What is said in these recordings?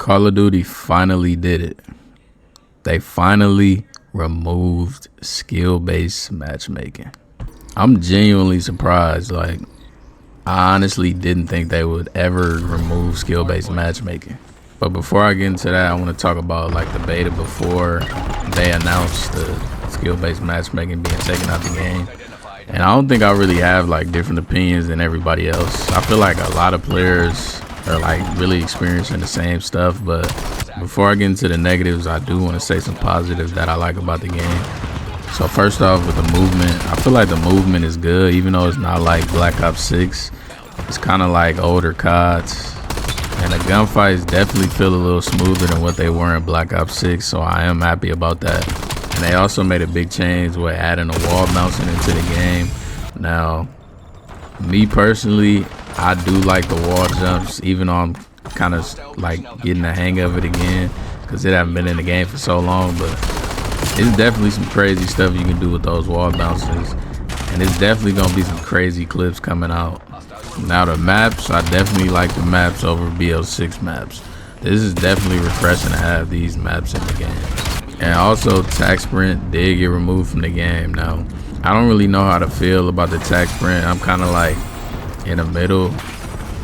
Call of Duty finally did it. They finally removed skill-based matchmaking. I'm genuinely surprised. Like, I honestly didn't think they would ever remove skill-based matchmaking. But before I get into that, I want to talk about like the beta before they announced the skill-based matchmaking being taken out the game. And I don't think I really have like different opinions than everybody else. I feel like a lot of players are like really experiencing the same stuff. But before I get into the negatives, I do want to say some positives that I like about the game. So first off, with the movement, I feel like the movement is good, even though it's not like Black Ops 6. It's kind of like older CODs. And the gunfights definitely feel a little smoother than what they were in Black Ops 6, so I am happy about that. And they also made a big change with adding a wall bouncing into the game. Now, me personally, I do like the wall jumps, even though I'm kind of like getting the hang of it again, because it hasn't been in the game for so long. But it's definitely some crazy stuff you can do with those wall bounces, and it's definitely gonna be some crazy clips coming out. Now the maps, I definitely like the maps over BO6 maps. This is definitely refreshing to have these maps in the game. And also, tac sprint did get removed from the game. Now, I don't really know how to feel about the tac sprint. I'm kind of like in the middle,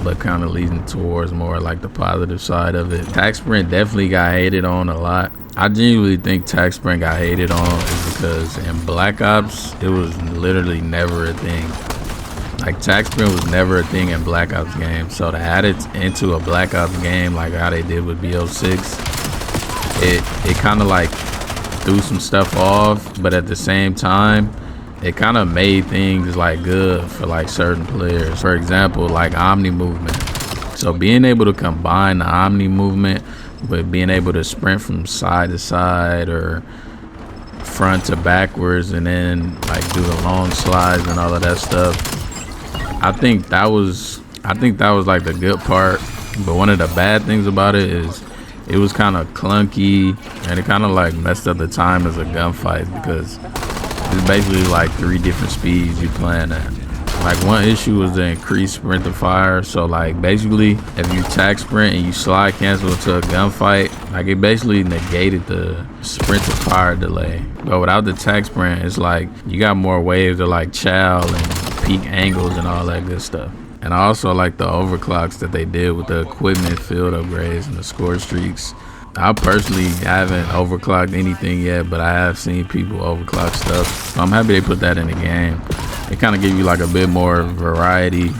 but kind of leaning towards more like the positive side of it. Tac sprint definitely got hated on a lot. I genuinely think tac sprint got hated on is because in Black Ops, it was literally never a thing. Like, tac sprint was never a thing in Black Ops game. So to add it into a Black Ops game like how they did with BO6, it kind of like threw some stuff off, but at the same time, it kind of made things like good for like certain players. For example, like Omni movement. So being able to combine the Omni movement with being able to sprint from side to side or front to backwards and then like do the long slides and all of that stuff, I think that was like the good part. But one of the bad things about it is it was kind of clunky, and it kind of like messed up the time as a gunfight, because it's basically like 3 different speeds you playing at. Like, one issue was the increased sprint to fire. So like basically if you tac sprint and you slide cancel into a gunfight, like it basically negated the sprint to fire delay. But without the tac sprint, it's like you got more waves to like chow and peak angles and all that good stuff. And I also like the overclocks that they did with the equipment field upgrades and the score streaks. I personally haven't overclocked anything yet, but I have seen people overclock stuff. So I'm happy they put that in the game. It kind of give you like a bit more variety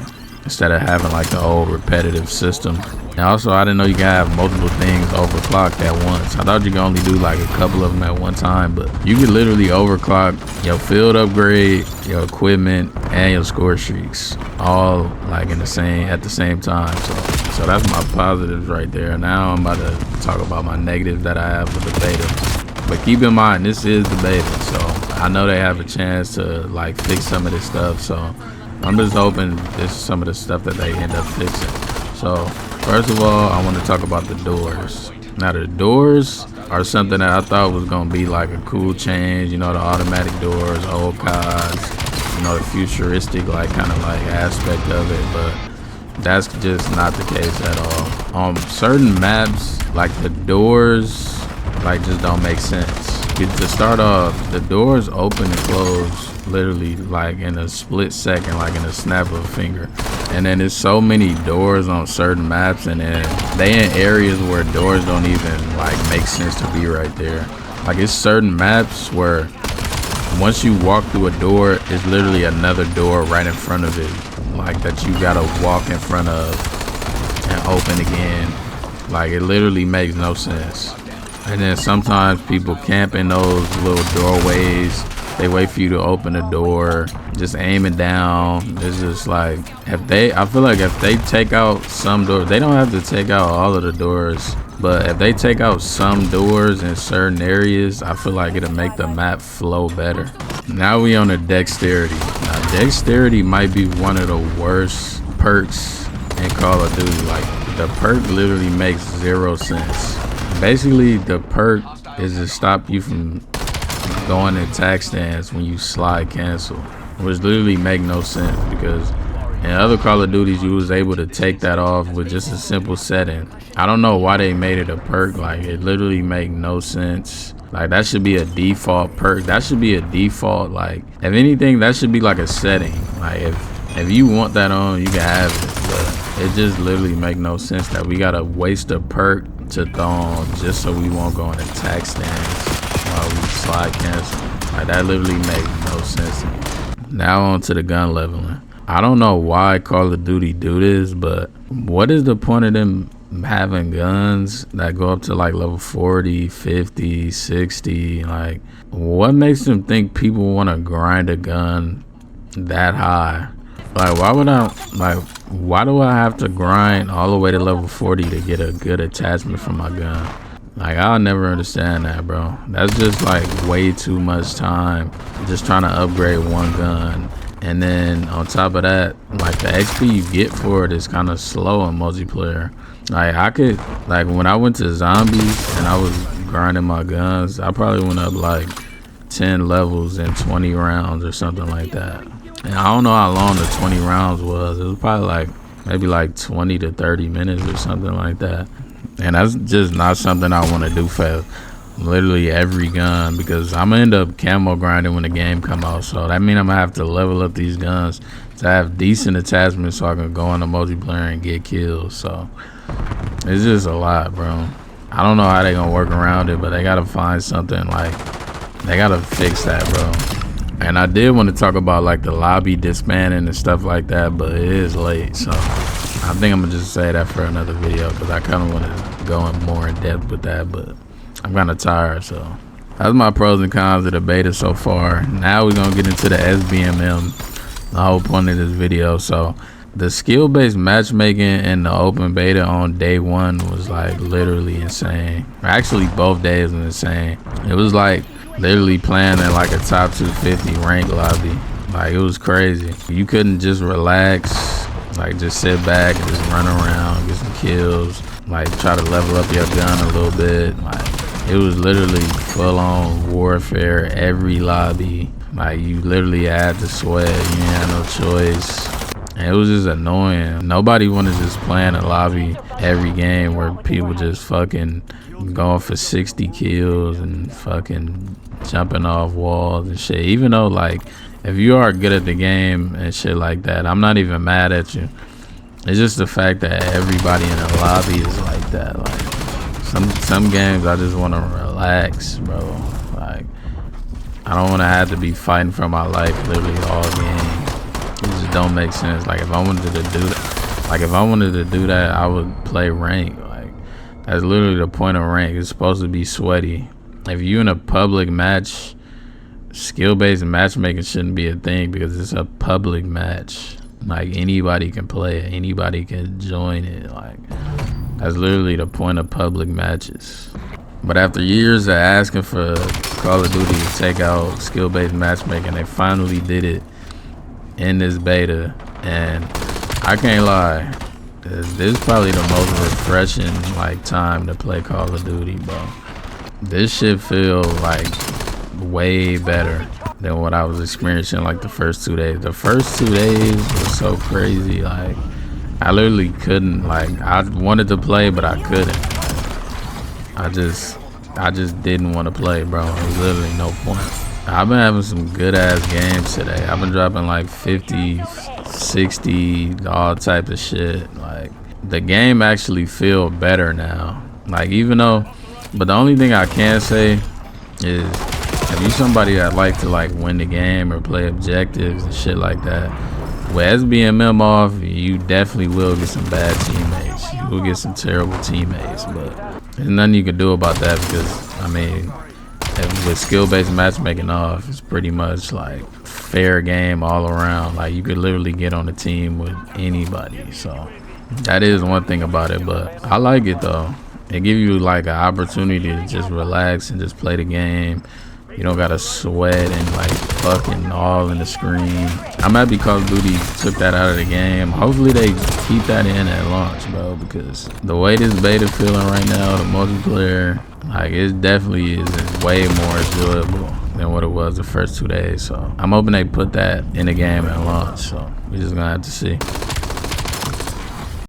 instead of having like the old repetitive system. And also, I didn't know you can have multiple things overclocked at once. I thought you could only do like a couple of them at one time, but you could literally overclock your field upgrade, your equipment, and your score streaks all like at the same time. So that's my positives right there. Now I'm about to talk about my negatives that I have with the beta. But keep in mind, this is the beta, so I know they have a chance to like fix some of this stuff. So I'm just hoping this is some of the stuff that they end up fixing. So first of all, I want to talk about the doors. Now the doors are something that I thought was gonna be like a cool change. You know, the automatic doors, old CODs, you know, the futuristic like kind of like aspect of it, but that's just not the case at all. On certain maps, like the doors like just don't make sense. To start off, the doors open and close literally like in a split second, like in a snap of a finger. And then there's so many doors on certain maps, and then they in areas where doors don't even like make sense to be right there. Like, it's certain maps where once you walk through a door, it's literally another door right in front of it, like that you gotta walk in front of and open again. Like, it literally makes no sense. And then sometimes people camp in those little doorways. They wait for you to open the door, just aim it down. It's just like, I feel like if they take out some doors, they don't have to take out all of the doors, but if they take out some doors in certain areas, I feel like it'll make the map flow better. Now we on the dexterity. Now dexterity might be one of the worst perks in Call of Duty. Like, the perk literally makes 0 sense. Basically, the perk is to stop you from going in tac stance when you slide cancel, which literally make no sense, because In other Call of Duties, you was able to take that off with just a simple setting. I don't know why they made it a perk. Like, it literally make no sense. Like, that should be a default perk. That should be a default, like, if anything, that should be like a setting. Like, if you want that on, you can have it. But it just literally make no sense that we gotta waste a perk to throw on just so we won't go in attack stance while we slide cancel. Like, that literally make no sense to me. Now on to the gun leveling. I don't know why Call of Duty do this, but what is the point of them having guns that go up to like level 40, 50, 60? Like, what makes them think people want to grind a gun that high? Like, why do I have to grind all the way to level 40 to get a good attachment for my gun? Like, I'll never understand that, bro. That's just like way too much time just trying to upgrade one gun. And then on top of that, like, the XP you get for it is kind of slow in multiplayer. Like, when I went to zombies and I was grinding my guns, I probably went up like 10 levels in 20 rounds or something like that. And I don't know how long the 20 rounds was. It was probably like maybe like 20 to 30 minutes or something like that. And that's just not something I want to do for literally every gun, because I'm gonna end up camo grinding when the game come out. So that means I'm gonna have to level up these guns to have decent attachments so I can go into multiplayer and get kills. So it's just a lot, bro. I don't know how they gonna work around it, but they gotta find something. Like, they gotta fix that, bro. And I did want to talk about like the lobby disbanding and stuff like that, but it is late, so I think I'm gonna just say that for another video, because I kind of want to go in more in depth with that, but I'm kind of tired. So that's my pros and cons of the beta so far. Now we're gonna get into the SBMM, the whole point of this video. So the skill-based matchmaking in the open beta on day one was like literally insane. Actually, both days was insane. It was like literally playing in like a top 250 rank lobby. Like, it was crazy. You couldn't just relax, like just sit back and just run around, get some kills, like try to level up your gun a little bit. Like, it was literally full-on warfare every lobby. Like, you literally had to sweat, you ain't had no choice. And it was just annoying. Nobody wanted to just play in a lobby every game where people just fucking going for 60 kills and fucking jumping off walls and shit. Even though, like, if you are good at the game and shit like that, I'm not even mad at you. It's just the fact that everybody in the lobby is like that. Like, some games I just want to relax, bro. Like, I don't want to have to be fighting for my life literally all game. It just don't make sense. Like, if I wanted to do that, I would play rank. Like, that's literally the point of rank. It's supposed to be sweaty. If you in a public match, skill-based matchmaking shouldn't be a thing, because it's a public match. Like, anybody can play it, anybody can join it. Like, that's literally the point of public matches. But after years of asking for Call of Duty to take out skill-based matchmaking, they finally did it in this beta. And I can't lie, this is probably the most refreshing like time to play Call of Duty, bro. This shit feel like way better than what I was experiencing like the first 2 days. The first 2 days was so crazy. Like, I literally couldn't, like, I wanted to play, but I couldn't. I just didn't want to play, bro. There was literally no point. I've been having some good ass games today. I've been dropping like 50, 60, all types of shit. Like, the game actually feel better now. Like, even though, but the only thing I can say is, if you somebody that like to like win the game or play objectives and shit like that, with SBMM off, you definitely will get some bad teammates. You will get some terrible teammates, but there's nothing you can do about that, because, I mean, with skill-based matchmaking off, it's pretty much like fair game all around. Like, you could literally get on a team with anybody. So that is one thing about it, but I like it though. It gives you like an opportunity to just relax and just play the game. You don't gotta sweat and like fucking all in the screen. I'm happy Call of Duty took that out of the game. Hopefully they keep that in at launch, bro, because the way this beta feeling right now, the multiplayer, like, it definitely is way more enjoyable than what it was the first 2 days. So I'm hoping they put that in the game at launch. So we're just gonna have to see.